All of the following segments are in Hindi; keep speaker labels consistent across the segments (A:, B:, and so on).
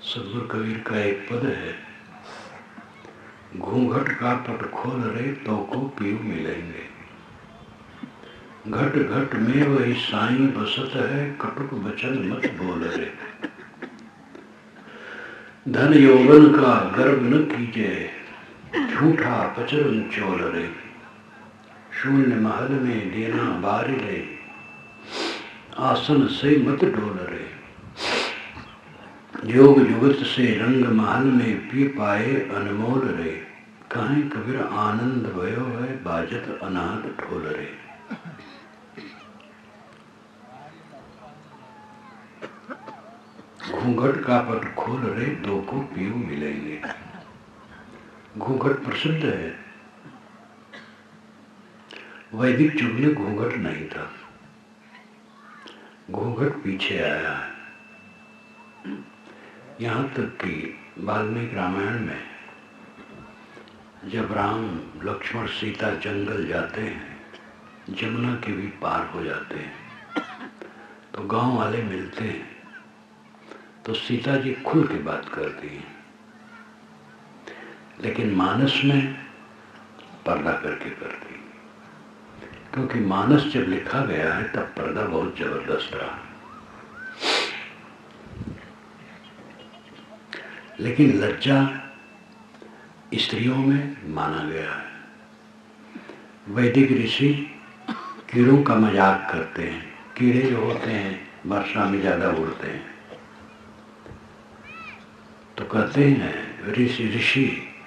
A: सदगुरु कबीर का एक पद है, घूंघट का पट खोल रे तो को पीऊ मिलेंगे। घट घट में वही साईं बसत है, कटुक बचन मत बोल रे। धन यौवन का गर्व न कीजे, झूठा पचरन चोल रे। शून्य महल में देना बारी रे, आसन से मत डोल रे। योग जुगत से रंग महल में पी पाए अनमोल रे। काहे कबीर आनंद भयो है, बाजत अनाद ढोल रे। घूंघट का पट खोल रे, दो को पीऊ मिलेंगे। घूंघट प्रसिद्ध है। वैदिक युग में घूंघट नहीं था, घूंघट पीछे आया है। यहाँ तक कि वाल्मीकि रामायण में जब राम लक्ष्मण सीता जंगल जाते हैं, जमुना के भी पार हो जाते हैं, तो गांव वाले मिलते हैं, तो सीता जी खुल के बात करती हैं, लेकिन मानस में पर्दा करके करती, क्योंकि मानस जब लिखा गया है तब पर्दा बहुत जबरदस्त रहा। लेकिन लज्जा स्त्रियों में माना गया है। वैदिक ऋषि कीड़ों का मजाक करते हैं। कीड़े जो होते हैं वर्षा में ज़्यादा उड़ते हैं, तो कहते हैं ऋषि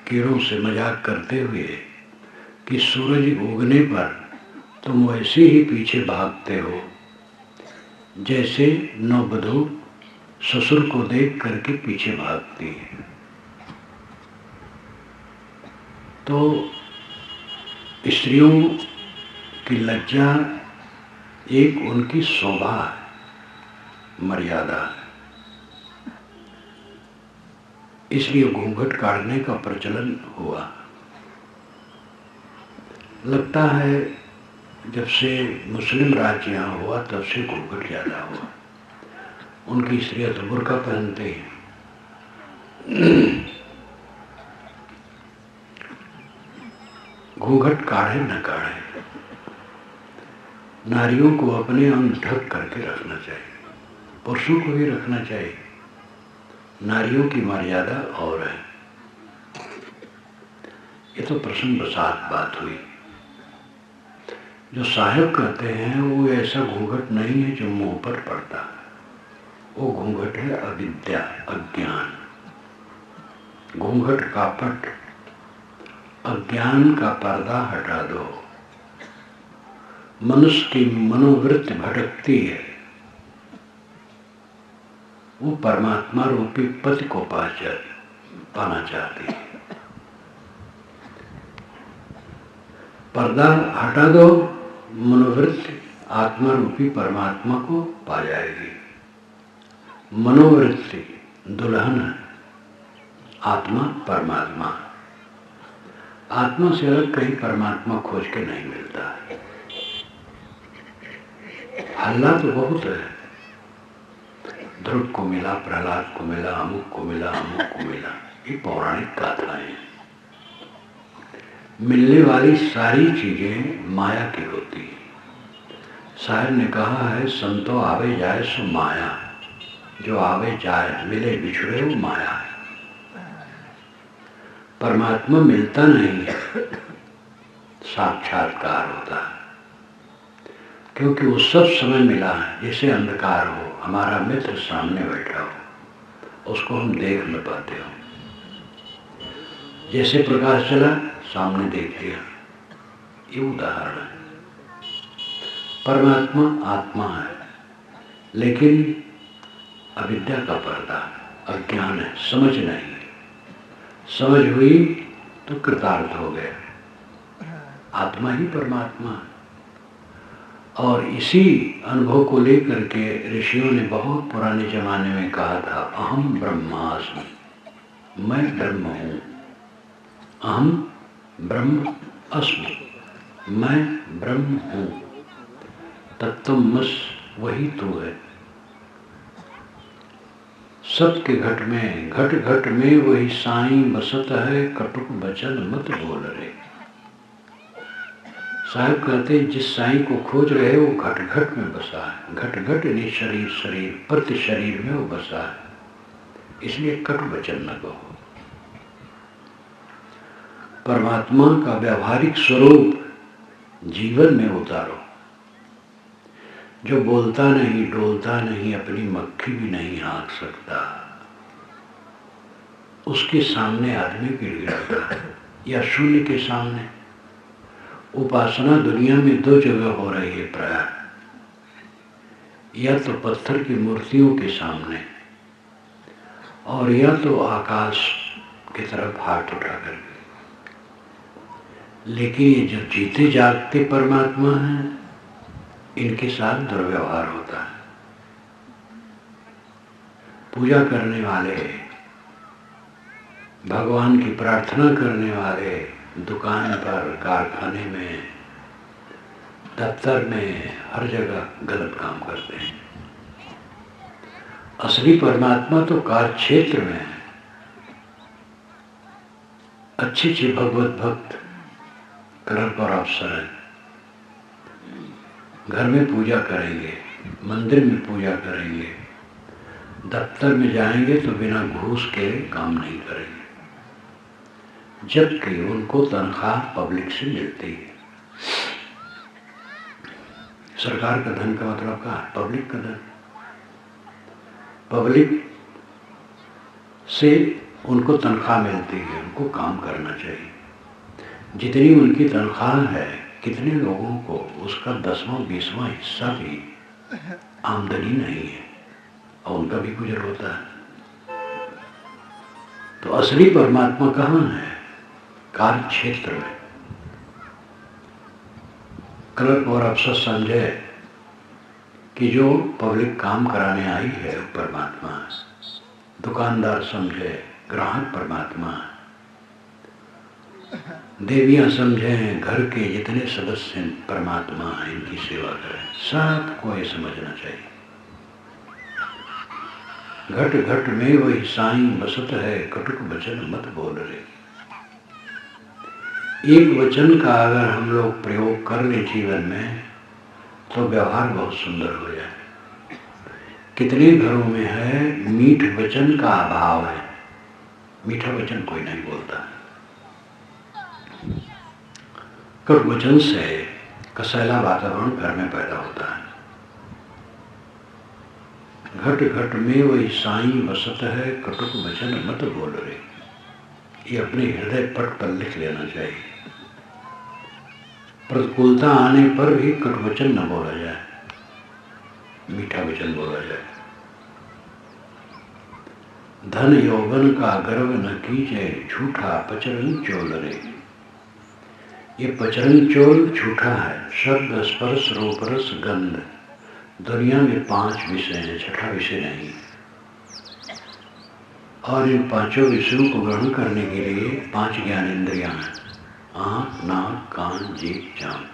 A: कीड़ों से मजाक करते हुए कि सूरज उगने पर तुम वैसे ही पीछे भागते हो जैसे नववधू ससुर को देख करके पीछे भागती है। तो स्त्रियों की लज्जा एक उनकी शोभा है, मर्यादा है। इसलिए घूंघट काटने का प्रचलन हुआ। लगता है जब से मुस्लिम राज्य यहाँ हुआ तब से घूंघट ज़्यादा हुआ। उनकी स्त्रियाँ तो बुर्का पहनते हैं। घूंघट काढ़े न काढ़े, नारियों को अपने अंग ढक करके रखना चाहिए, पुरुषों को भी रखना चाहिए। नारियों की मर्यादा और है। ये तो प्रसन्न बसात बात हुई। जो साहेब कहते हैं वो ऐसा घूंघट नहीं है जो मुंह पर पड़ता है, वो घूंघट है अविद्या, अज्ञान। घूंघट का पट, अज्ञान का पर्दा हटा दो। मनुष्य की मनोवृत्ति भटकती है, वो परमात्मा रूपी पति को पाना चाहती है। पर्दा हटा दो, मनोवृत्ति आत्मा रूपी परमात्मा को पा जाएगी। मनोवृत्ति दुल्हन है, आत्मा परमात्मा। आत्मा से अलग कहीं परमात्मा खोज के नहीं मिलता है। हल्ला तो बहुत है, ध्रुव को मिला, प्रहलाद को मिला, अमुक को मिला, अमुक को मिला। ये पौराणिक गाथाएं हैं। मिलने वाली सारी चीजें माया की होती है। शायर ने कहा है, संतो आवे जाए सो माया, जो आवे जाए मिले बिछड़े वो माया है। परमात्मा मिलता नहीं है, साक्षात्कार होता है, क्योंकि वो सब समय मिला है। जैसे अंधकार हो, हमारा मित्र सामने बैठा हो, उसको हम देख न पाते हो। जैसे प्रकाश चला, सामने देख लिया, ये उदाहरण है। परमात्मा आत्मा है, लेकिन अविद्या का पर्दा, अज्ञान है, समझ नहीं। समझ हुई तो कृतार्थ हो गए। आत्मा ही परमात्मा है। और इसी अनुभव को लेकर के ऋषियों ने बहुत पुराने जमाने में कहा था, अहम ब्रह्मास्मि, मैं ब्रह्म हूँ। अहम ब्रह्म अस्मि, मैं ब्रह्म हूँ। तत्वमस, वही तू है। सत के घट में घट घट में वही साईं बसत है, कटुक बचन मत बोल रे। साहब कहते हैं जिस साईं को खोज रहे हो वो घट घट में बसा है। घट घट यानी शरीर शरीर प्रति शरीर में वो बसा है, इसलिए कटु वचन न कहो। परमात्मा का व्यावहारिक स्वरूप जीवन में उतारो। जो बोलता नहीं, डोलता नहीं, अपनी मक्खी भी नहीं हाँक सकता, उसके सामने आदमी गिड़गिड़ाता है, या शून्य के सामने। उपासना दुनिया में दो जगह हो रही है प्राय, या तो पत्थर की मूर्तियों के सामने, और या तो आकाश की तरफ हाथ उठा कर। लेकिन ये जो जीते जागते परमात्मा हैं, इनके साथ दुर्व्यवहार होता है। पूजा करने वाले, भगवान की प्रार्थना करने वाले दुकान पर, कारखाने में, दफ्तर में, हर जगह गलत काम करते हैं। असली परमात्मा तो कार्य क्षेत्र में है। अच्छे अच्छे भगवत भक्त क्लर्क और अफसर हैं, घर में पूजा करेंगे, मंदिर में पूजा करेंगे, दफ्तर में जाएंगे तो बिना घूस के काम नहीं करेंगे, जबकि उनको तनख्वाह पब्लिक से मिलती है। सरकार का धन का मतलब क्या है? पब्लिक का धन। पब्लिक से उनको तनख्वाह मिलती है, उनको काम करना चाहिए। जितनी उनकी तनख्वाह है, कितने लोगों को उसका 10वां 20वां हिस्सा भी आमदनी नहीं है, और उनका भी गुजर होता है। तो असली परमात्मा कहाँ है? कार्य क्षेत्र में। क्लर्क और अफसर समझे कि जो पब्लिक काम कराने आई है वो परमात्मा है। दुकानदार समझे ग्राहक परमात्मा है। देवियां समझे घर के जितने सदस्य परमात्मा हैं, इनकी सेवा करें। सबको ये समझना चाहिए। घट घट में वही साईं बसत है, कटुक वचन मत बोल रे। एक वचन का अगर हम लोग प्रयोग कर ले जीवन में, तो व्यवहार बहुत सुंदर हो जाए। कितने घरों में है मीठ वचन का अभाव है, मीठा वचन कोई नहीं बोलता। कटु वचन से कसैला वातावरण घर में पैदा होता है। घट घट में वही साईं बसत है, कटुक वचन मत बोल रे। ये अपने हृदय पट पर लिख लेना चाहिए। प्रतिकूलता आने पर भी कटु वचन न बोला जाए, मीठा वचन बोला जाए। धन यौवन का गर्व न कीजे, झूठा पचरंग चोल रे। ये पचरंग चोल झूठा है। शब्द, स्पर्श, रूप, रस, गंध, दुनिया में 5 विषय हैं, छठा विषय नहीं। और इन 5 विषयों को ग्रहण करने के लिए 5 ज्ञानेंद्रियां हैं, आँख, नाक, कान, जीभ, जान।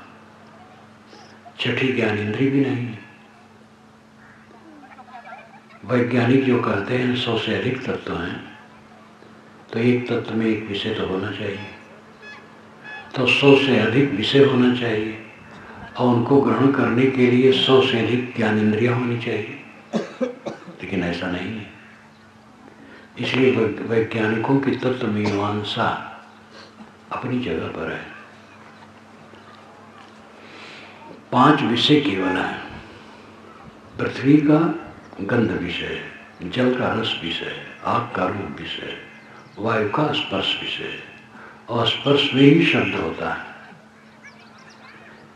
A: छठी ज्ञानेंद्रिय भी नहीं है। वैज्ञानिक जो कहते हैं 100 से अधिक तत्व हैं, तो एक तत्व में एक विषय तो होना चाहिए। तो 100 से अधिक विषय होना चाहिए, और उनको ग्रहण करने के लिए 100 से अधिक ज्ञानेंद्रियां होनी चाहिए। लेकिन ऐसा नहीं है। इसलिए वैज्ञानिकों की तत्व मीमांसा अपनी जगह पर है। 5 विषय केवल है। पृथ्वी का गंध विषय, जल का रस विषय, आग का रूप विषय, वायु का स्पर्श विषय, और स्पर्श में ही शब्द होता है।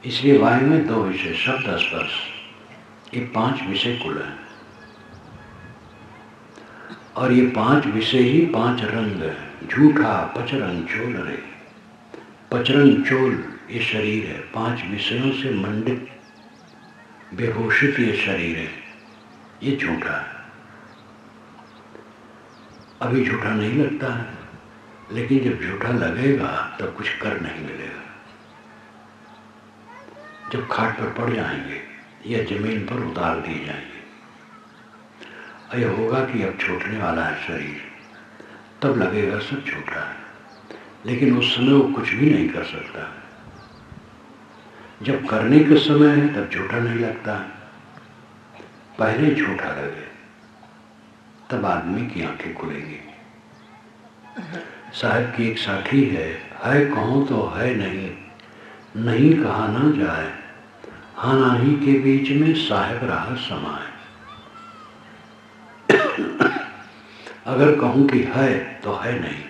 A: इसलिए वायु में 2 विषय, शब्द, स्पर्श, ये 5 विषय कुल है। और ये 5 विषय ही 5 रंग है। झूठा पचरंग चोल रे। पचरंग चोल ये शरीर है, 5 विषयों से मंडित बेहोशित ये शरीर है, ये झूठा है। अभी झूठा नहीं लगता है, लेकिन जब झूठा लगेगा तब कुछ कर नहीं मिलेगा। जब खाट पर पड़ जाएंगे या जमीन पर उतार दिए जाएंगे, यह होगा कि अब छूटने वाला है शरीर, तब लगेगा सब छूटा है, लेकिन उस समय वो कुछ भी नहीं कर सकता। जब करने का समय है तब झूठा नहीं लगता है, पहले झूठा लगे तब आदमी की आंखें खुलेंगी। साहब की एक साथी है कहूँ तो है नहीं, नहीं कहा ना जाए, हाँ नाही के बीच में साहब रहा समाए। अगर कहूँ कि है तो है नहीं,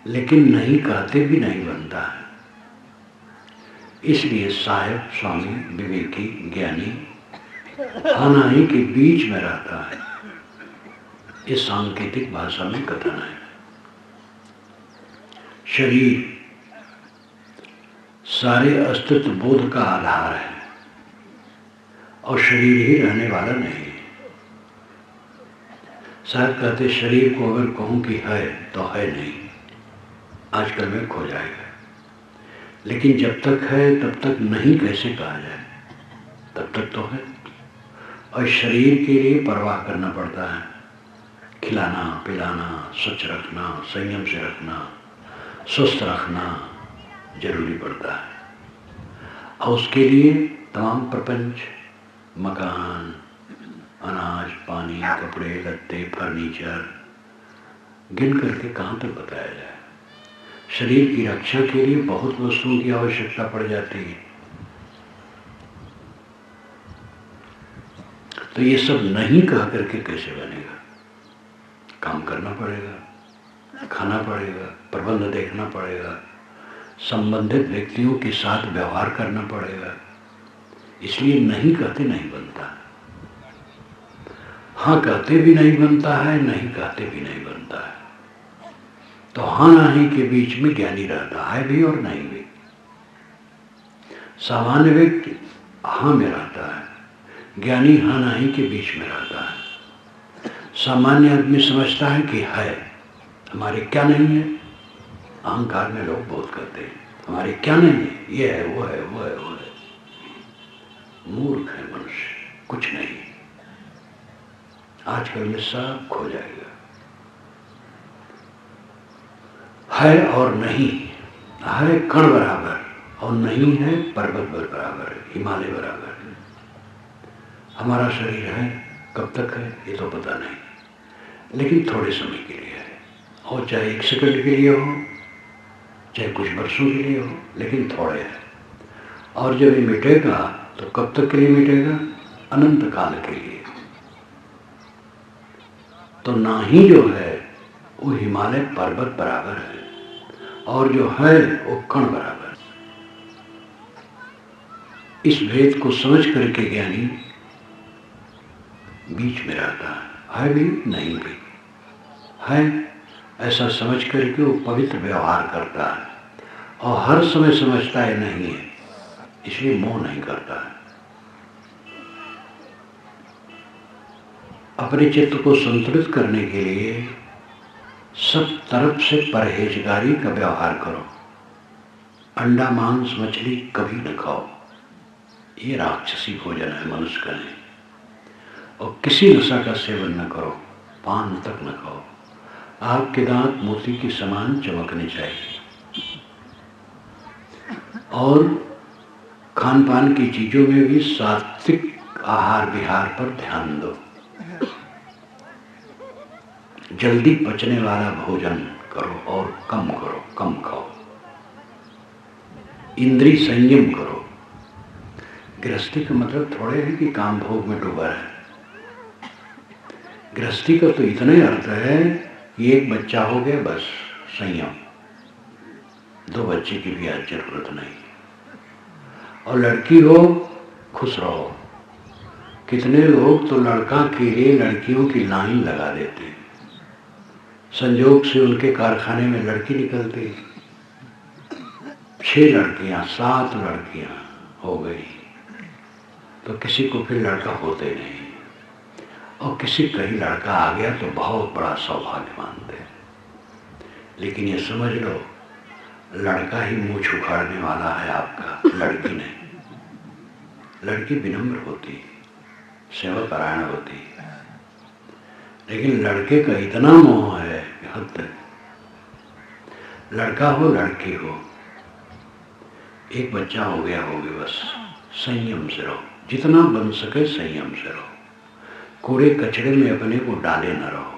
A: लेकिन नहीं कहते भी नहीं बनता है। इसलिए साहब स्वामी विवेकी ज्ञानी हाँ नाही के बीच में रहता है। इस सांकेतिक भाषा में कथन है। शरीर सारे अस्तित्व बोध का आधार है और शरीर ही रहने वाला नहीं है। शायद कहते शरीर को अगर कहूं कि है तो है नहीं, आजकल में खो जाएगा, लेकिन जब तक है तब तक नहीं कैसे कहा जाए, तब तक तो है। और शरीर के लिए परवाह करना पड़ता है, खिलाना पिलाना, स्वच्छ रखना, संयम से रखना, स्वस्थ रखना जरूरी पड़ता है। और उसके लिए तमाम प्रपंच, मकान, अनाज पानी, कपड़े लत्ते, फर्नीचर गिन करके कहाँ तक बताया जाए। शरीर की रक्षा के लिए बहुत वस्तुओं की आवश्यकता पड़ जाती है। तो ये सब नहीं कह करके कैसे बनेगा? काम करना पड़ेगा, खाना पड़ेगा, प्रबंध देखना पड़ेगा, संबंधित व्यक्तियों के साथ व्यवहार करना पड़ेगा। इसलिए नहीं कहते नहीं बनता, हाँ कहते भी नहीं बनता है, नहीं कहते भी नहीं बनता है। तो हाँ नहीं के बीच में ज्ञानी रहता है भी और नहीं भी। सामान्य व्यक्ति हाँ में रहता है, ज्ञानी हाँ नहीं के बीच में रहता है। सामान्य आदमी समझता है कि है, हमारे क्या नहीं है। अहंकार में लोग बहुत कहते हैं हमारे क्या नहीं है, ये है वो है वो है वो है। मूर्ख है मनुष्य, कुछ नहीं। आजकल में सब खो जाएगा। है और नहीं, है कण बराबर और नहीं है पर्वत बराबर, हिमालय बराबर। हमारा शरीर है, कब तक है ये तो पता नहीं, लेकिन थोड़े समय के लिए है, और चाहे 1 सेकंड के लिए हो, चाहे कुछ वर्षों के लिए हो, लेकिन थोड़े है। और जब ये मिटेगा तो कब तक के लिए मिटेगा? अनंत काल के लिए। तो ना ही जो है वो हिमालय पर्वत बराबर है, और जो है वो कण बराबर। इस भेद को समझ करके ज्ञानी बीच में रहता है भी नहीं भी है, ऐसा समझ करके वो पवित्र व्यवहार करता है। और हर समय समझता है नहीं है, इसलिए मोह नहीं करता है। अपने चित्त को संतुलित करने के लिए सब तरफ से परहेजगारी का व्यवहार करो। अंडा मांस मछली कभी न खाओ, ये राक्षसी भोजन है, मनुष्य का नहीं। और किसी नशा का सेवन न करो, पान तक न खाओ। आपके दांत मोती के समान चमकने चाहिए। और खान पान की चीजों में भी सात्विक आहार विहार पर ध्यान दो। जल्दी पचने वाला भोजन करो और कम करो, कम खाओ। इंद्रिय संयम करो। गृहस्थी का मतलब थोड़े है कि काम भोग में डूबा है। गृहस्थी का तो इतना ही अर्थ है कि एक बच्चा हो गया बस, संयम, 2 बच्चे की भी आज जरूरत नहीं। और लड़की हो, खुश रहो। कितने लोग तो लड़का के लिए लड़कियों की लाइन लगा देते हैं। संयोग से उनके कारखाने में लड़की निकलती, 6 लड़कियां 7 लड़कियां हो गई, तो किसी को फिर लड़का होते नहीं। और किसी का ही लड़का आ गया तो बहुत बड़ा सौभाग्य मानते हैं। लेकिन ये समझ लो, लड़का ही मुंह उखाड़ने वाला है आपका, लड़की नहीं। लड़की विनम्र होती, सेवा परायण होती, लेकिन लड़के का इतना मोह है कि हद तक, लड़का हो लड़की हो, एक बच्चा हो गया होगी, बस संयम से रहो, जितना बन सके संयम से रहो, कूड़े कचरे में अपने को डाले न रहो,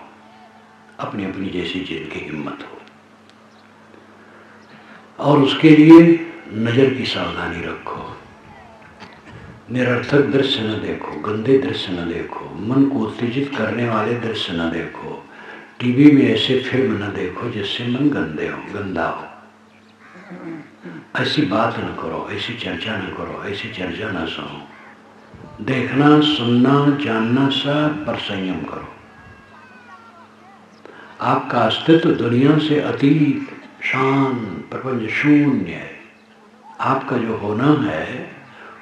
A: अपनी अपनी जैसी जिनकी हिम्मत हो। और उसके लिए नजर की सावधानी रखो, निरर्थक दृश्य न देखो, गंदे दृश्य न देखो, मन को उत्तेजित करने वाले दृश्य न देखो, टीवी में ऐसे फिल्म न देखो जिससे मन गंदा हो, ऐसी बात न करो, ऐसी चर्चा न करो, ऐसी चर्चा न सुनो, देखना सुनना जानना सब पर संयम करो। आपका अस्तित्व दुनिया से अतीत, शांत, प्रपंच शून्य है। आपका जो होना है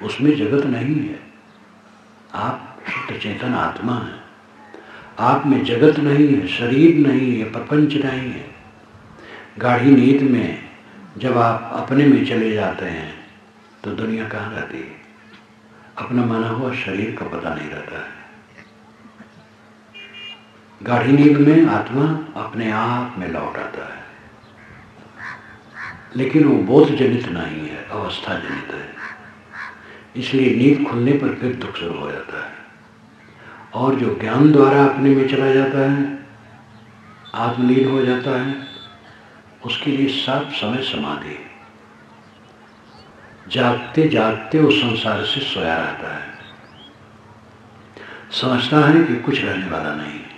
A: उसमें जगत नहीं है, आप शुद्ध चेतन आत्मा है, आप में जगत नहीं है, शरीर नहीं है, प्रपंच नहीं है। गाढ़ी नींद में जब आप अपने में चले जाते हैं तो दुनिया कहाँ रहती है? अपना माना हुआ शरीर का पता नहीं रहता है। गाढ़ी नींद में आत्मा अपने आप में लौट आता है, लेकिन वो बोध जनित नहीं है, अवस्था जनित है। इसलिए नींद खुलने पर फिर दुख शुरू हो जाता है। और जो ज्ञान द्वारा अपने में चला जाता है, आत्मलीन हो जाता है, उसके लिए सब समय समाधि है। जागते जागते वो संसार से सोया रहता है, समझता है कि कुछ रहने वाला नहीं है,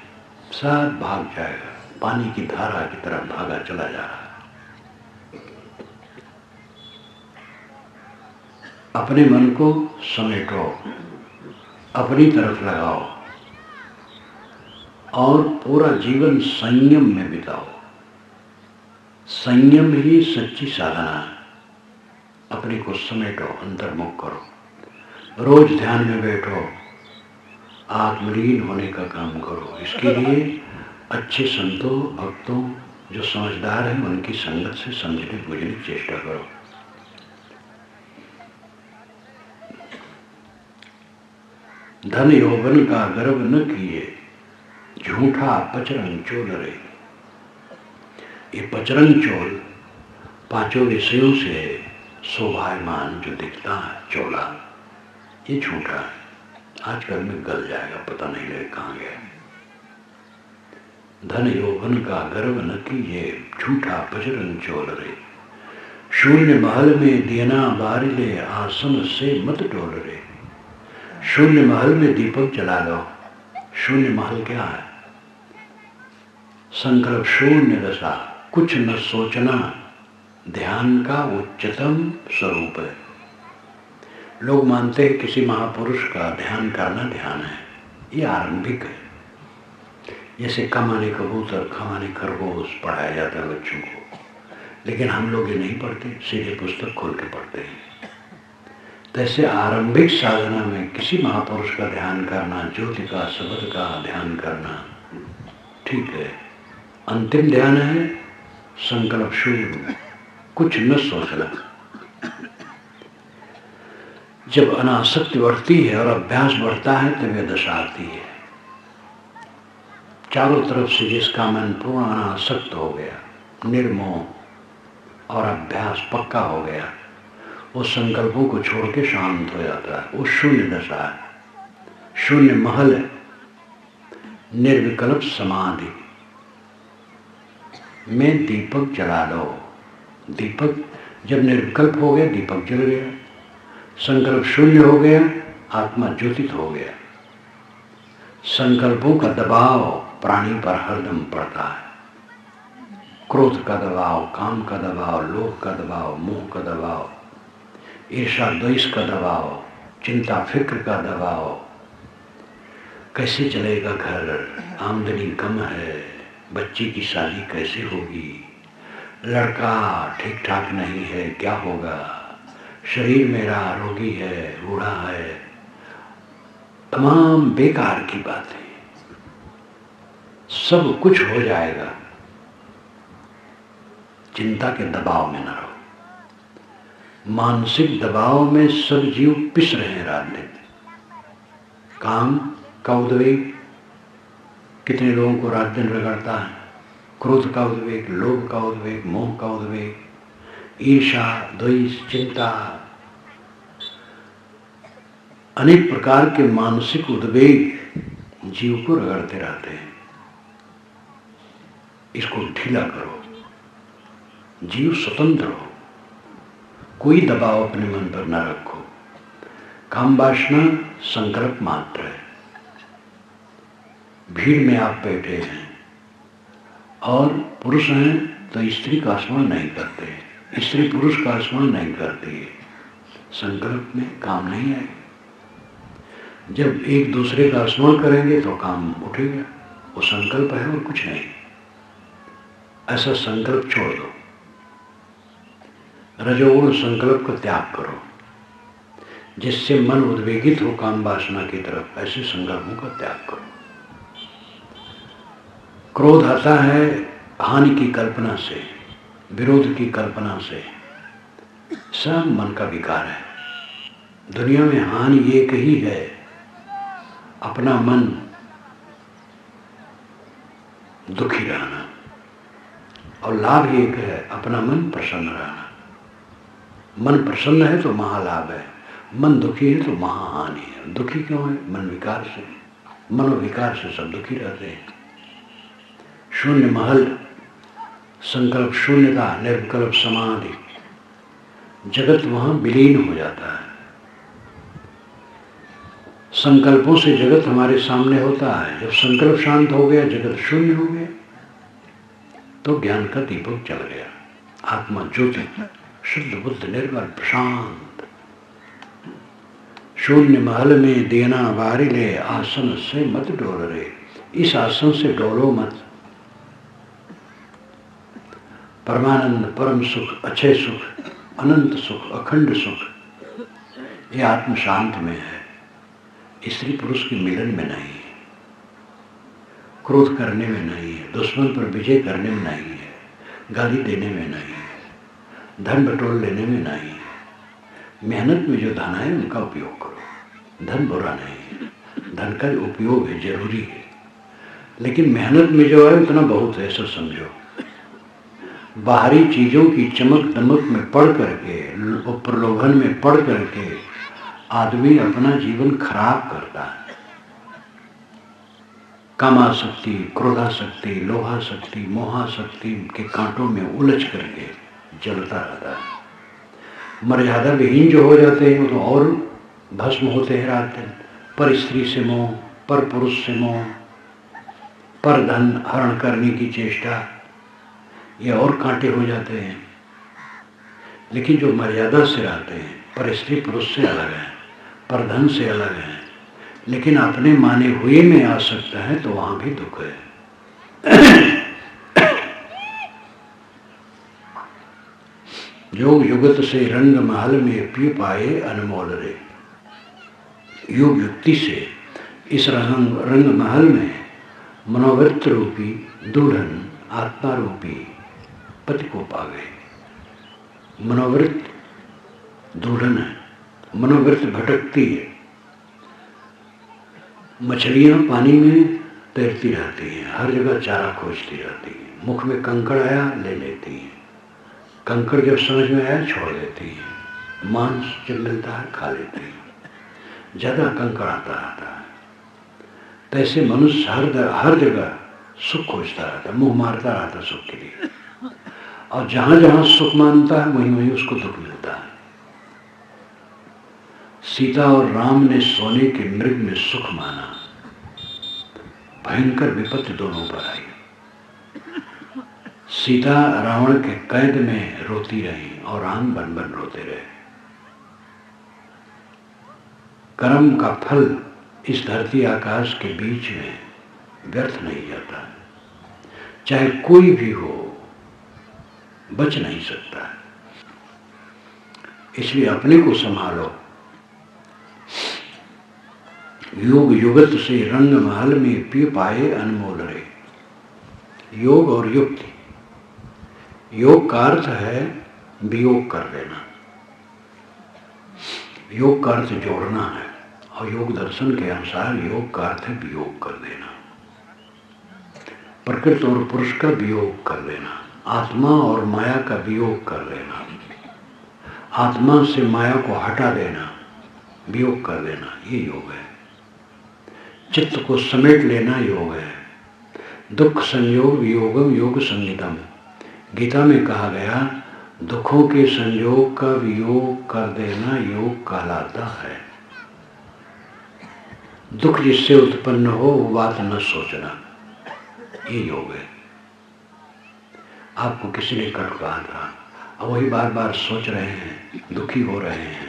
A: सब भाग जाएगा, पानी की धारा की तरह भागा चला जा रहा है। अपने मन को समेटो, अपनी तरफ लगाओ और पूरा जीवन संयम में बिताओ। संयम ही सच्ची साधना है। अपने को समेटो, अंतर्मुख करो, रोज ध्यान में बैठो, आत्मलीन होने का काम करो। इसके लिए अच्छे संतों भक्तों जो समझदार हैं उनकी संगत से समझने बुझने की चेष्टा करो। धन यौवन का गर्व न किए, झूठा पचरंग चोल रे। ये पचरंग चोल पांचों विषयों से शोभायमान जो दिखता है चोला, ये झूठा है, आजकल में गल जाएगा, पता नहीं लगे कहाँ गया। धन यौवन का गर्व न कीजिए, झूठा पचरंग चोल रे। शून्य महल में दियना बारिले, आसन से मत डोल रे। शून्य महल में दीपक जला लो। शून्य महल क्या है? संकल्प शून्य दशा, कुछ न सोचना ध्यान का उच्चतम स्वरूप है। लोग मानते हैं किसी महापुरुष का ध्यान करना ध्यान है, ये आरंभिक है। जैसे कमाने कबूतर, खमाने खरगोश पढ़ाया जाता है बच्चों को, लेकिन हम लोग ये नहीं पढ़ते, सीधे पुस्तक खोल के पढ़ते हैं। तैसे आरंभिक साधना में किसी महापुरुष का ध्यान करना, ज्योति का शब्द का ध्यान करना ठीक है। अंतिम ध्यान है संकल्प शून्य, कुछ न सोचना। जब अनासक्ति बढ़ती है और अभ्यास बढ़ता है तब यह दशा आती है। चारों तरफ से जिसका मन पूर्ण अनासक्त हो गया, निर्मोह और अभ्यास पक्का हो गया, वो संकल्पों को छोड़ के शांत हो जाता है। वो शून्य दशा है, शून्य महल है, निर्विकल्प समाधि में दीपक जला लो। दीपक जब निर्विकल्प हो गया, दीपक जल गया, संकल्प शून्य हो गया, आत्मा ज्योतित हो गया। संकल्पों का दबाव प्राणी पर हरदम पड़ता है। क्रोध का दबाव, काम का दबाव, लोभ का दबाव, मोह का दबाव, ईर्ष्या द्वेष का दबाव, चिंता फिक्र का दबाव। कैसे चलेगा घर, आमदनी कम है, बच्ची की शादी कैसे होगी, लड़का ठीक ठाक नहीं है, क्या होगा, शरीर मेरा रोगी है, बूढ़ा है, तमाम बेकार की बातें। सब कुछ हो जाएगा, चिंता के दबाव में न रहो। मानसिक दबाव में सब जीव पिस रहे हैं रात दिन। काम का उद्वेग, कितने लोगों को रात दिन रगड़ता है। क्रोध का उद्वेग, लोभ का उद्वेग, मोह का उद्वेग, ईर्ष्या, द्वेष, चिंता, अनेक प्रकार के मानसिक उद्वेग जीव को रगड़ते रहते हैं। इसको ढीला करो, जीव स्वतंत्र हो, कोई दबाव अपने मन पर न रखो। काम वासना संकल्प मात्र है। भीड़ में आप बैठे हैं और पुरुष हैं तो स्त्री का स्मरण नहीं करते, स्त्री पुरुष का स्मरण नहीं करती, संकल्प में काम नहीं आए। जब एक दूसरे का स्मरण करेंगे तो काम उठेगा। वो संकल्प है और कुछ नहीं। ऐसा संकल्प छोड़ दो। रजोगुण संकल्प का त्याग करो, जिससे मन उद्वेगित हो काम वासना की तरफ, ऐसे संकल्पों का त्याग करो। क्रोध आता है हानि की कल्पना से, विरोध की कल्पना से। सब मन का विकार है। दुनिया में हानि एक ही है, अपना मन दुखी रहना, और लाभ एक है, अपना मन प्रसन्न रहना। मन प्रसन्न है तो महालाभ है, मन दुखी है तो महाहानि है। दुखी क्यों है? मन विकार से, मनोविकार से सब दुखी रहते हैं। शून्य महल, संकल्प शून्यता, निर्विकल्प समाधि, जगत वहां विलीन हो जाता है। संकल्पों से जगत हमारे सामने होता है। जब संकल्प शांत हो गया, जगत शून्य हो गया, तो ज्ञान का दीपक जल गया। आत्मा ज्योति, शुद्ध बुद्ध, निर्मल, प्रशांत। शून्य महल में देना वारी ले, आसन से मत डोल रे। इस आसन से डोलो मत। परमानंद, परम सुख, अक्षय सुख, अनंत सुख, अखंड सुख, ये आत्म शांत में है। स्त्री पुरुष के मिलन में नहीं है, क्रोध करने में नहीं है, दुश्मन पर विजय करने में नहीं है, गाली देने में नहीं है, धन बटोर लेने में नहीं है। मेहनत में जो धन है उनका उपयोग करो। धन बुरा नहीं है, धन का उपयोग है, जरूरी है, लेकिन मेहनत में जो है उतना बहुत है, ऐसा समझो। बाहरी चीजों की चमक दमक में पड़ करके, प्रलोभन में पड़ करके आदमी अपना जीवन खराब करता है। कामासक्ति, क्रोधासक्ति, लोभासक्ति, मोहासक्ति के कांटों में उलझ करके जलता रहता है। मर्यादा विहीन जो हो जाते हैं वो तो और भस्म होते हैं रात दिन। पर स्त्री से मोह, पर पुरुष से मोह, पर धन हरण करने की चेष्टा, ये और कांटे हो जाते हैं। लेकिन जो मर्यादा से रहते हैं, पर स्त्री पुरुष से अलग है, पर धन से अलग है, लेकिन अपने माने हुए में आ सकता है, तो वहां भी दुख है। योग युगत से रंग महल में पी पाए अनमोल रे। योग युक्ति से इस रंग महल में मनोवृत्त रूपी दुल्हन, आत्मा रूपी पति को पा गए। मनोवृत्त दुल्हन है, मनोवृत्त भटकती है। मछलियां पानी में तैरती रहती हैं, हर जगह चारा खोजती रहती हैं। मुख में कंकड़ आया ले लेती हैं, कंकड़ जब समझ में आया छोड़ देती हैं। मांस जब मिलता है खा लेती हैं, ज्यादा कंकड़ आता रहता है। तो ऐसे मनुष्य हर जगह सुख खोजता रहता है, मुंह मारता रहता है सुख के लिए, और जहां जहां सुख मानता है वहीं वहीं उसको दुख मिलता है। सीता और राम ने सोने के मृग में सुख माना, भयंकर विपत्ति दोनों पर आई। सीता रावण के कैद में रोती रही और राम बन बन रोते रहे। कर्म का फल इस धरती आकाश के बीच में व्यर्थ नहीं जाता, चाहे कोई भी हो, बच नहीं सकता। इसलिए अपने को संभालो। योग युगत से रंग महल में पी पाए अनमोल रे। योग और युक्ति, योग का अर्थ है वियोग कर देना, योग का अर्थ जोड़ना है, और योग दर्शन के अनुसार योग का अर्थ है वियोग कर देना। प्रकृति और पुरुष का वियोग कर लेना, आत्मा और माया का वियोग कर लेना, आत्मा से माया को हटा देना, वियोग कर देना, ये योग है। चित्त को समेट लेना योग है। दुख संयोग वियोगम योग संगीतम। गीता में कहा गया दुखों के संयोग का वियोग कर देना योग कहलाता है। दुख जिससे उत्पन्न हो वो बात न सोचना, ये योग है। आपको किसी ने कट कहा था और वही बार बार सोच रहे हैं, दुखी हो रहे हैं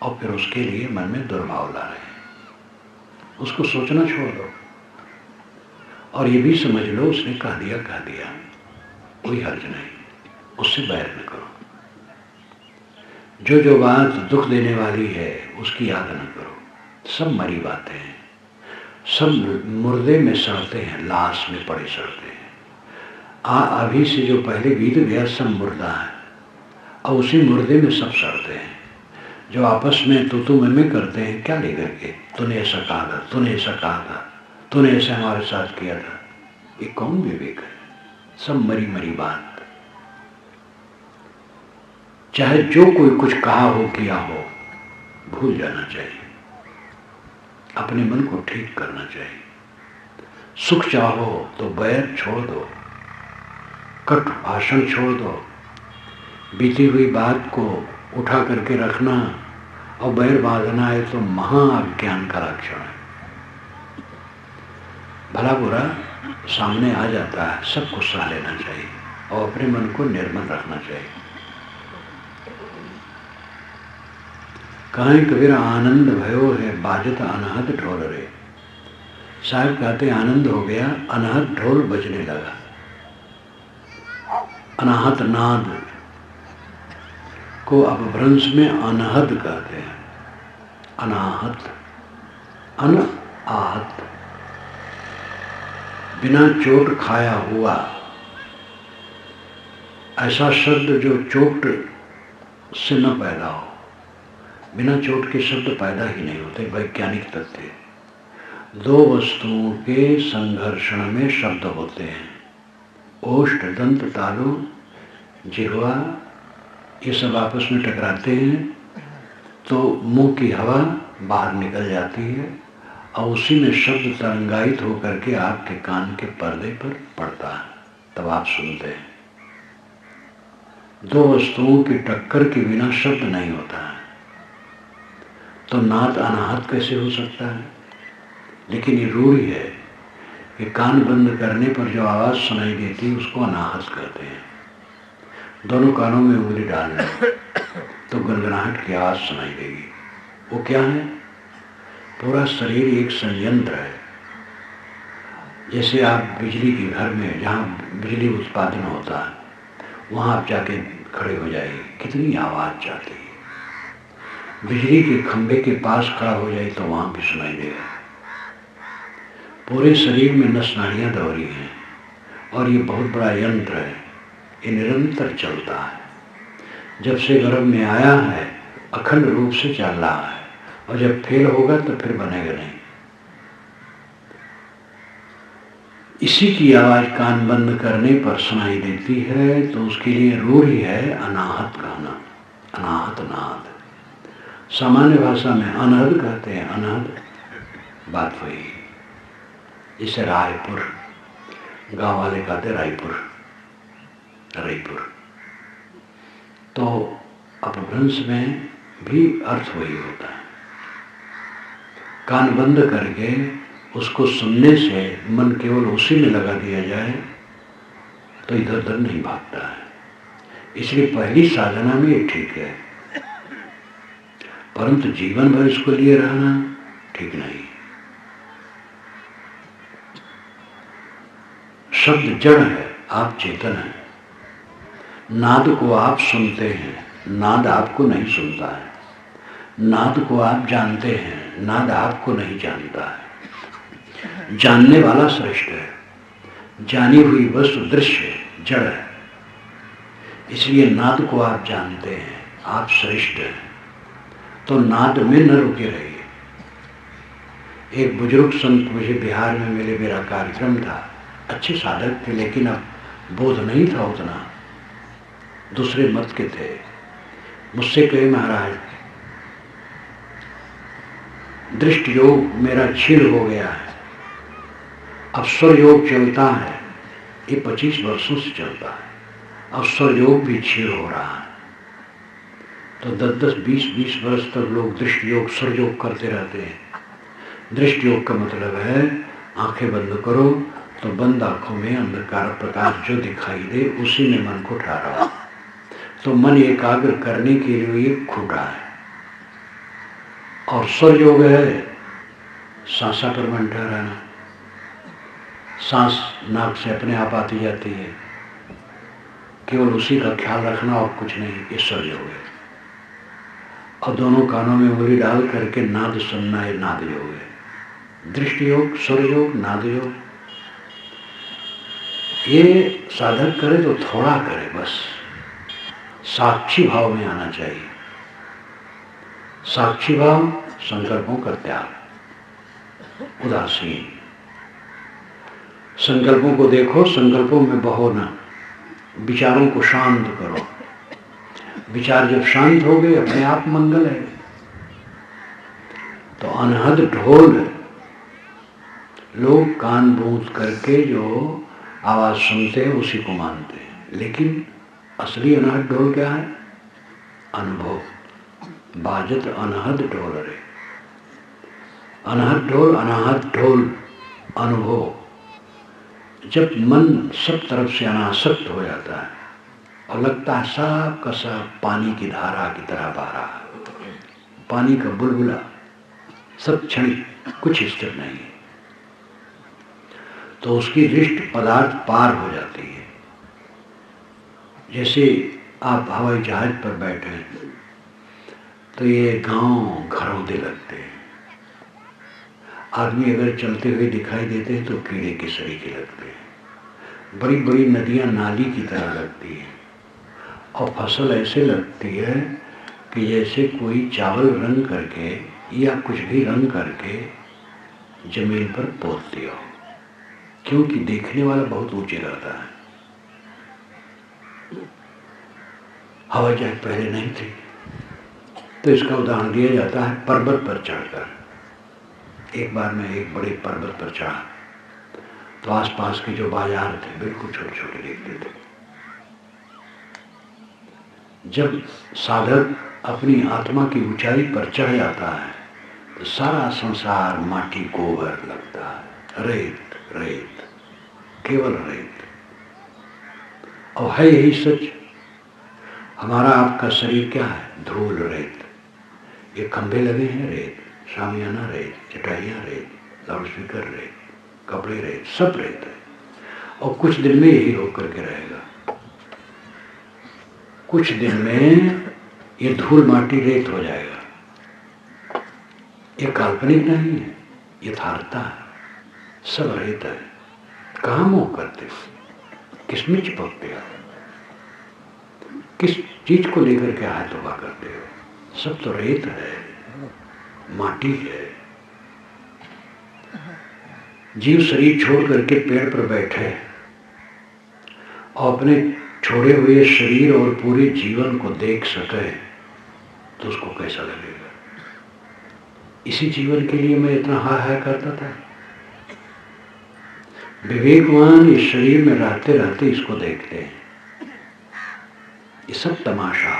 A: और फिर उसके लिए मन में दुर्भाव ला रहे हैं, उसको सोचना छोड़ दो और ये भी समझ लो उसने कह दिया, कोई हर्ज नहीं, उससे बैर न करो। जो बात दुख देने वाली है उसकी याद न करो। सब मरी बातें हैं, सब मुर्दे में सड़ते हैं, लाश में पड़े सड़ते हैं। अभी से जो पहले बीत गया सब मुर्दा है और उसी मुर्दे में सब सड़ते हैं। जो आपस में तू मैं करते हैं, क्या लेकर के, तूने ऐसा कहा था, तूने ऐसा कहा था, तूने ऐसा हमारे साथ किया था, ये कौन विवेक है? सब मरी मरी बात। चाहे जो कोई कुछ कहा हो किया हो, भूल जाना चाहिए, अपने मन को ठीक करना चाहिए। सुख चाहो तो बैर छोड़ दो, कट भाषण छोड़ दो, बीती हुई बात को उठा करके रखना और बैर बांधना है तो महाअज्ञान का लक्षण है। भला बुरा सामने आ जाता है, सबको सह लेना चाहिए और अपने मन को निर्मल रखना चाहिए। कहीं कबीर आनंद भयो है बाजत अनहद ढोल रे। साहब कहते आनंद हो गया, अनहद ढोल बजने लगा। अनाहत नाद को अपभ्रंश में अनहद कहते हैं। अनाहत, अनआहत, बिना चोट खाया हुआ, ऐसा शब्द जो चोट से न पैदा हो। बिना चोट के शब्द पैदा ही नहीं होते, वैज्ञानिक तथ्य। दो वस्तुओं के संघर्षण में शब्द होते हैं। ओष्ठ, दंत, तालु, जिह्वा, ये सब आपस में टकराते हैं तो मुंह की हवा बाहर निकल जाती है और उसी में शब्द तरंगायित होकर के आपके कान के पर्दे पर पड़ता है, तब आप सुनते हैं। दो वस्तुओं की टक्कर के बिना शब्द नहीं होता है, तो नाद अनाहत कैसे हो सकता है? लेकिन ये रूढ़ी है कि कान बंद करने पर जो आवाज़ सुनाई देती है उसको अनाहत कहते हैं। दोनों कानों में उंगली डालना तो गनगनाहट की आवाज़ सुनाई देगी। वो क्या है? पूरा शरीर एक संयंत्र है। जैसे आप बिजली के घर में जहाँ बिजली उत्पादन होता है वहाँ आप जाके खड़े हो जाइए, कितनी आवाज़ जाती है। बिजली के खंभे के पास खड़ा हो जाए तो वहाँ भी सुनाई देगा। पूरे शरीर में नस नाड़ियाँ दौड़ रही हैं और ये बहुत बड़ा यंत्र है, ये निरंतर चलता है। जब से गर्भ में आया है अखंड रूप से चल रहा है और जब फेल होगा तो फिर बनेगा नहीं। इसी की आवाज़ कान बंद करने पर सुनाई देती है तो उसके लिए रूढ़ी है अनाहत कहना, अनाहत नाद। सामान्य भाषा में अनहद कहते हैं, अनहद बात वही। जैसे रायपुर, गांव वाले कहते रायपुर, रायपुर। तो अपभ्रंश में भी अर्थ वही होता है। कान बंद करके उसको सुनने से मन केवल उसी में लगा दिया जाए तो इधर उधर नहीं भागता है। इसलिए पहली साधना में ये ठीक है, परंतु जीवन भर इसको लिए रहना ठीक नहीं। शब्द जड़ है, आप चेतन हैं। नाद को आप सुनते हैं, नाद आपको नहीं सुनता है। नाद को आप जानते हैं, नाद आपको नहीं जानता है। जानने वाला श्रेष्ठ है, जानी हुई वस्तु दृश्य जड़ है। इसलिए नाद को आप जानते हैं, आप श्रेष्ठ हैं, तो नाद में न रुके रहिए। एक बुजुर्ग संत मुझे बिहार में मिले, मेरा कार्यक्रम था, अच्छे साधक थे, लेकिन अब बोध नहीं था उतना, दूसरे मत के थे। मुझसे कहे महाराज दृष्टि योग मेरा क्षीण हो गया है, अब स्वर योग चलता है, ये 25 वर्षों से चलता है, अब स्वर योग भी क्षीण हो रहा है। तो 10-10, 20-20 वर्ष तक लोग दृष्टि योग स्वर योग करते रहते हैं। दृष्टि योग का मतलब है आंखें बंद करो तो बंद आंखों में अंधकार प्रकाश जो दिखाई दे उसी में मन को ठहराओ। तो मन एकाग्र करने के लिए ये खूटा है। और स्वर योग है सांसा पर मन ठहराना, सांस नाक से अपने आप आती जाती है, केवल उसी का ख्याल रखना और कुछ नहीं, ये स्वर योग है। और दोनों कानों में उंगली डाल करके नाद सुनना, ये नाद योग है। दृष्टि योग, स्वर योग, नाद योग, ये साधक करे तो थोड़ा करे, बस साक्षी भाव में आना चाहिए। साक्षी भाव, संकल्पों का त्याग, उदासीन। संकल्पों को देखो, संकल्पों में बहो ना, विचारों को शांत करो। विचार जब शांत हो गए अपने आप मंगल है। तो अनहद ढोल, लोग कान बूंद करके जो आवाज सुनते हैं उसी को मानते हैं, लेकिन असली अनहद ढोल क्या है? अनुभव। बाजत अनहद ढोल रे, अनहद ढोल, अनाहद ढोल, अनुभव। जब मन सब तरफ से अनासक्त हो जाता है और लगता है सब का सब पानी की धारा की तरह बह रहा है, पानी का बुलबुला, सब क्षणिक, कुछ स्थिर नहीं है, तो उसकी दृष्टि पदार्थ पार हो जाती है। जैसे आप हवाई जहाज पर बैठे हैं तो ये गांव घरौंदे लगते हैं, आदमी अगर चलते हुए दिखाई देते हैं तो कीड़े के सरीखे लगते हैं, बड़ी बड़ी नदियां नाली की तरह लगती हैं, और फसल ऐसे लगती है कि जैसे कोई चावल रंग करके या कुछ भी रंग करके जमीन पर पोत दिया हो, क्योंकि देखने वाला बहुत ऊंचे रहता है। हवाई जहाज पहले नहीं थी, तो इसका उदाहरण दिया जाता है पर्वत पर चढ़कर। एक बार मैं एक बड़े पर्वत पर चढ़ा तो आसपास के जो बाजार थे बिल्कुल छोटे छोटे दिखते थे। जब साधक अपनी आत्मा की ऊंचाई पर चढ़ जाता है तो सारा संसार माटी गोबर लगता है, रेत रेत, केवल रेत। और है यही सच। हमारा आपका शरीर क्या है? धूल रेत। ये खंभे लगे हैं रेत, शामियाना रेत, चटाइयाँ रेत, लाउडस्पीकर रेत, कपड़े रेत, सब रेत है। और कुछ दिन में यही होकर के रहेगा। कुछ दिन में ये धूल माटी रेत हो जाएगा। ये काल्पनिक नहीं है, यथार्थता है, सब रेत है। कहाँ मोह करते हो? किसमें चिपकते हो? किस चीज को लेकर के हाथ उभा करते हो? सब तो रेत है, माटी है। जीव शरीर छोड़ करके पेड़ पर बैठे और अपने छोड़े हुए शरीर और पूरे जीवन को देख सके तो उसको कैसा लगेगा? इसी जीवन के लिए मैं इतना हाय हाय करता था। विवेकवान इस शरीर में रहते रहते इसको देखते हैं। ये सब तमाशा।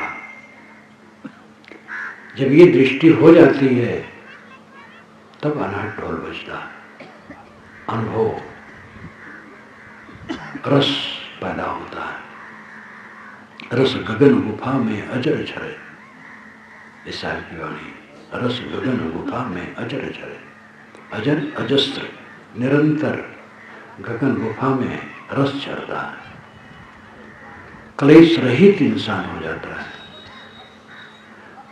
A: जब ये दृष्टि हो जाती है तब अनहद ढोल बजता है, अनुभव, रस पैदा होता है। रस गगन गुफा में अजर झरे, इस साल की वाणी। रस गगन गुफा में अजर झरे, अजर अजस्त्र, निरंतर गगन गुफा में रस झरता है। क्लेश रहित इंसान हो जाता है।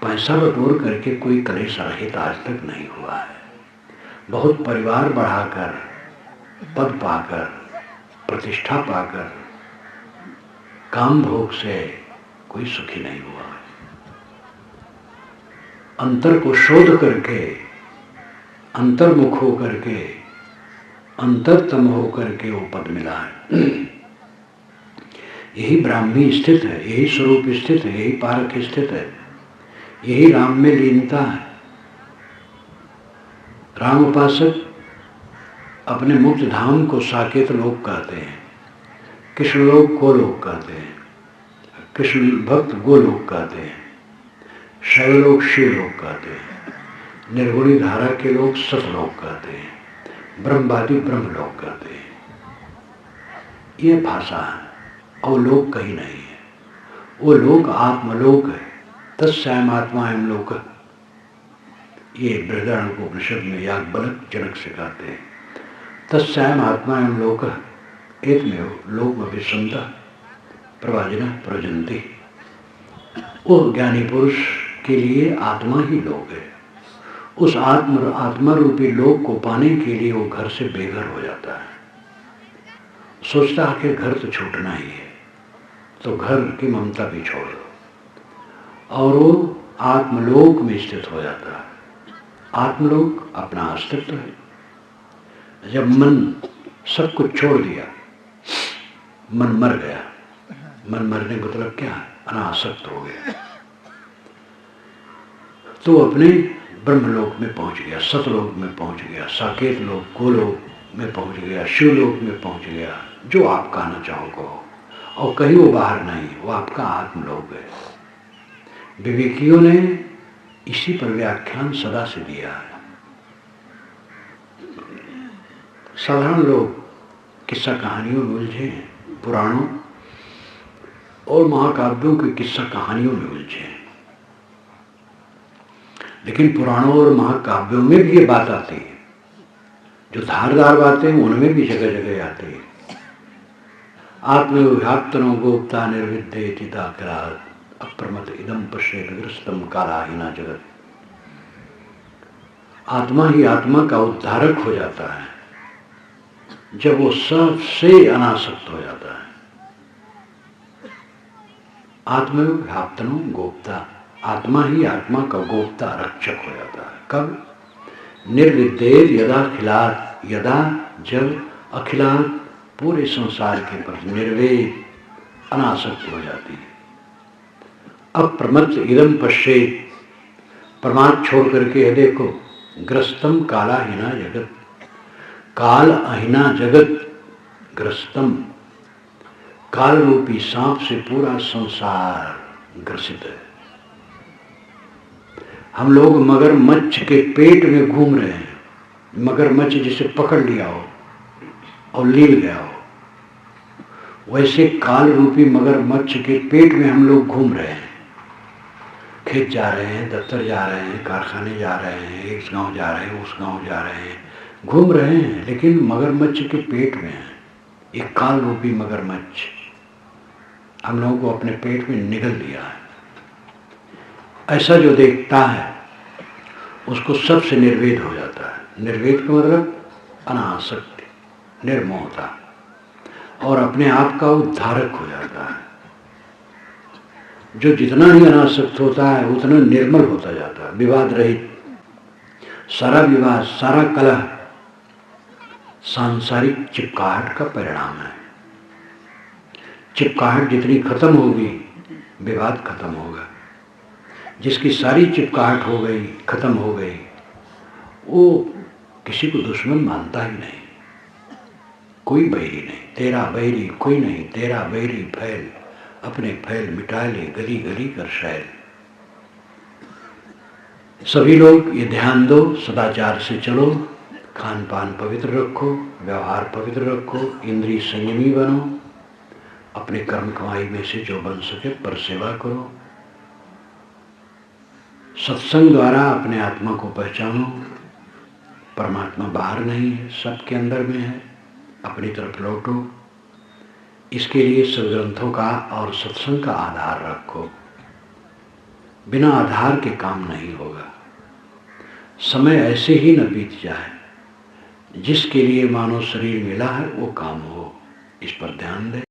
A: पैसा बटोर करके कोई क्लेश रहित आज तक नहीं हुआ है। बहुत परिवार बढ़ाकर, पद पाकर, प्रतिष्ठा पाकर, काम भोग से कोई सुखी नहीं हुआ है। अंतर को शोध करके, अंतर्मुख हो करके अंतरतम होकर के वो पद मिला है। यही ब्राह्मी स्थित है, यही स्वरूप स्थित है, यही पारक स्थित है, यही राम में लीनता है। राम उपासक अपने मुक्त धाम को साकेत लोक कहते हैं, कृष्ण लोक गोलोक कहते हैं, कृष्ण भक्त गोलोक कहते हैं, शैवलोक शिवलोक कहते हैं, निर्गुणी धारा के लोग सतलोक कहते हैं, ब्रह्मवादी ब्रह्मलोक कहते हैं। ये भाषा है और लोक कहीं नहीं है। वो लोक आत्मलोक है। तत्स्वयं आत्मा एवं लोक। ये बृहदारण्यकोपनिषद में याज्ञवल्क्य जनक से कहते हैं, तत्स्वयं आत्मा एवं लोक एकमेव लोकमभिसंतः प्रवाजिनः प्रवजन्ति। वो ज्ञानी पुरुष के लिए आत्मा ही लोक है। उस आत्मा रूपी लोक को पाने के लिए वो घर से बेघर हो जाता है। सोचता है कि घर तो छूटना ही है, तो घर की ममता भी छोड़ दो और वो आत्मलोक में स्थित हो जाता है। आत्मलोक अपना अस्तित्व है। जब मन सब कुछ छोड़ दिया, मन मर गया। मन मरने का मतलब क्या है? अनासक्त हो गया, तो अपने ब्रह्मलोक में पहुंच गया, सतलोक में पहुंच गया, साकेत लोक गोलोक में पहुंच गया, शिवलोक में पहुंच गया। जो आप कहना चाहो कहो, और कहीं वो बाहर नहीं, वो आपका आत्मलोक है। विवेकियों ने इसी पर व्याख्यान सदा से दिया है। साधारण लोग किस्सा कहानियों में उलझे हैं, पुराणों और महाकाव्यों की किस्सा कहानियों में उलझे हैं। लेकिन पुराणों और महाकाव्यों में भी ये बात आती है, जो धारदार बातें हैं उनमें भी जगह जगह आती है। आत्मव्याप्तनो गोप्ता निर्विद्येति दाकरात् अप्रमत इदं पश्येत् ग्रस्तम कालाहीना जगत। आत्मा ही आत्मा का उद्धारक हो जाता है जब वो सबसे अनासक्त हो जाता है। आत्मव्याप्तनो गोप्ता, आत्मा ही आत्मा का गोप्ता रक्षक हो जाता है। कब? निर्विद्येत यदा खिलात, यदा जब अखिलात पूरे संसार के प्रति निर्वेद अनासक्त हो जाती है। अप्रमत्त इदम पश्येत, प्रमाद छोड़ करके है देखो, ग्रस्तम कालाहीना जगत, काल अहीना जगत ग्रस्तम, काल रूपी सांप से पूरा संसार ग्रसित है। हम लोग मगरमच्छ के पेट में घूम रहे हैं। मगरमच्छ जिसे पकड़ लिया हो और लील गया हो, वैसे काल रूपी मगरमच्छ के पेट में हम लोग घूम रहे हैं। खेत जा रहे हैं, दफ्तर जा रहे हैं, कारखाने जा रहे हैं, इस गांव जा रहे हैं, उस गांव जा रहे हैं, घूम रहे हैं, लेकिन मगरमच्छ के पेट में है। एक काल रूपी मगरमच्छ हम लोगों को अपने पेट में निगल लिया है। ऐसा जो देखता है उसको सबसे निर्वेद हो जाता है। निर्वेद का मतलब अनासक्ति, निर्मोहता, और अपने आप का उद्धारक हो जाता है। जो जितना ही अनासक्त होता है उतना निर्मल होता जाता है, विवाद रहित। सारा विवाद, सारा कलह सांसारिक चिपकाहट का परिणाम है। चिपकाहट जितनी खत्म होगी, विवाद खत्म होगा। जिसकी सारी चिपकाहट हो गई, खत्म हो गई, वो किसी को दुश्मन मानता ही नहीं। कोई बैरी नहीं, तेरा बैरी कोई नहीं, तेरा बैरी फैल, अपने फैल मिटा ले गली गली कर शैल। सभी लोग ये ध्यान दो, सदाचार से चलो, खान पान पवित्र रखो, व्यवहार पवित्र रखो, इंद्रिय संयमी बनो, अपने कर्म कमाई में से जो बन सके पर सेवा करो। सत्संग द्वारा अपने आत्मा को पहचानो। परमात्मा बाहर नहीं है, सबके अंदर में है। अपनी तरफ लौटो। इसके लिए सदग्रंथों का और सत्संग का आधार रखो। बिना आधार के काम नहीं होगा। समय ऐसे ही न बीत जाए, जिसके लिए मानव शरीर मिला है वो काम हो। इस पर ध्यान दें।